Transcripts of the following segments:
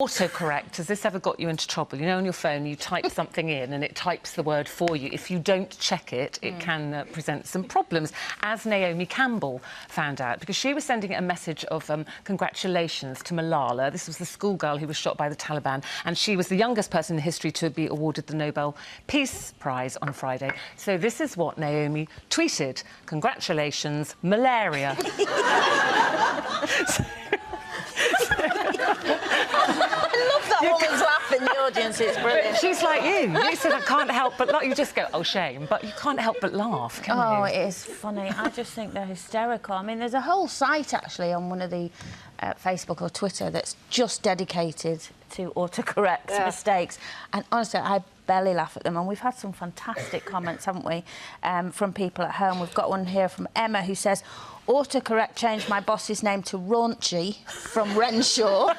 Autocorrect, has this ever got you into trouble? You know, on your phone, you type something in and it types the word for you. If you don't check it, it can present some problems, as Naomi Campbell found out, because she was sending a message of congratulations to Malala. This was the schoolgirl who was shot by the Taliban, and she was the youngest person in history to be awarded the Nobel Peace Prize on Friday. So this is what Naomi tweeted. Congratulations, malaria. Woman's laughing in the audience, it's brilliant. But she's like you. You said, I can't help but laugh. You just go, oh, shame. But you can't help but laugh, can you? Oh, it is funny. I just think they're hysterical. I mean, there's a whole site, actually, on one of the Facebook or Twitter that's just dedicated to autocorrect mistakes. And honestly, I belly laugh at them. And we've had some fantastic comments, haven't we, from people at home. We've got one here from Emma who says, autocorrect changed my boss's name to Raunchy from Renshaw.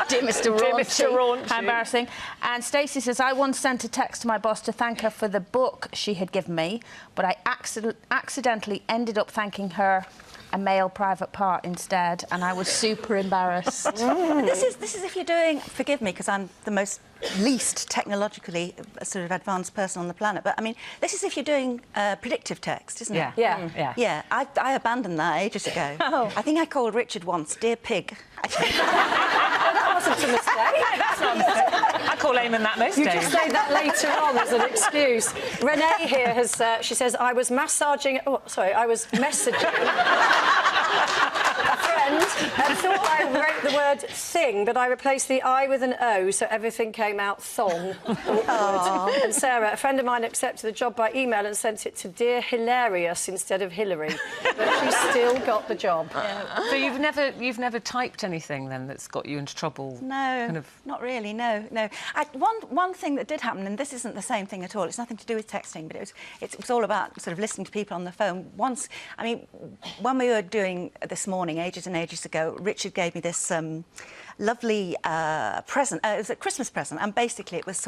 Dear Mr. Raunchy. Dear Mr. Raunchy. How embarrassing. And Stacey says, I once sent a text to my boss to thank her for the book she had given me, but I accidentally ended up thanking her a male private part instead, and I was super embarrassed. This is if you're doing, forgive me, because I'm the least technologically sort of advanced person on the planet, but I mean, this is if you're doing predictive text, isn't it? Yeah. I abandoned that ages ago. Oh. I think I called Richard once Dear Pig. That wasn't a mistake. That's not a mistake. I call Eamon that most days. You just say that later on as an excuse. Renee here has, she says, I was messaging a friend and thought I wrote the word thing, but I replaced the I with an O, so everything came out thong. And Sarah, a friend of mine accepted the job by email and sent it to Dear Hilarious instead of Hillary, but she still got the job. So you've never typed anything then that's got you into trouble? No, not really. No. One thing that did happen, and this isn't the same thing at all. It's nothing to do with texting, but it was all about sort of listening to people on the phone. Once, I mean, when we were doing This Morning ages and ages ago, Richard gave me this lovely present. It was a Christmas present, and basically it was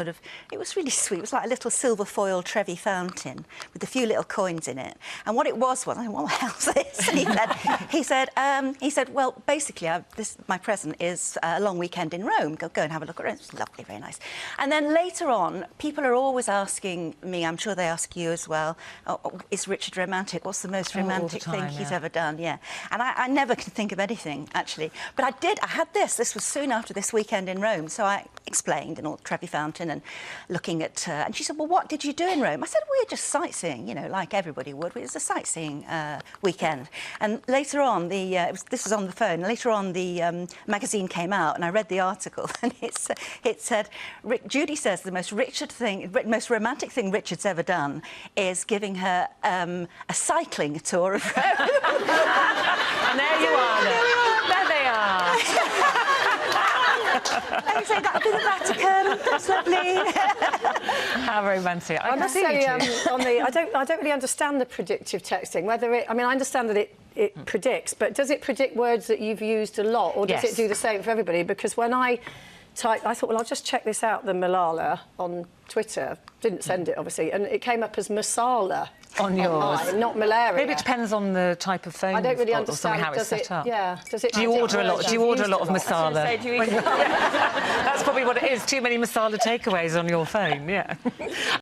really sweet. It was like a little silver foil Trevi fountain with a few little coins in it. And what it was, I don't know, what the hell's this? And he said, well, basically, my present is a long weekend in Rome. Go and have a look at it. It's lovely, very nice. And then later on, people are always asking me, I'm sure they ask you as well, is Richard romantic? What's the most romantic thing he's ever done? Yeah. And I never can think of anything, actually. But I had this. This was soon after this weekend in Rome, so I explained, and all Trevi Fountain, and looking at... and she said, well, what did you do in Rome? I said, we're just sightseeing, you know, like everybody would. It was a sightseeing weekend. And later on, this was on the phone, later on the magazine came out, and I read the article, and it said, Judy says the most romantic thing Richard's ever done is giving her a cycling tour of Rome. And there you are. There they are. I say that'll be the Vatican. That's lovely. How romantic. I must say, I don't really understand the predictive texting. Whether I understand that it predicts, but does it predict words that you've used a lot, or does it do the same for everybody? Because when I thought, well, I'll just check this out, the Malala on Twitter. Didn't send it, obviously, and it came up as Masala. On yours. Not malaria. Maybe it depends on the type of phone. I don't really understand how it's set up. Yeah. Do you order a lot? Do you order a lot of masala? That's probably what it is. Too many masala takeaways on your phone. Yeah.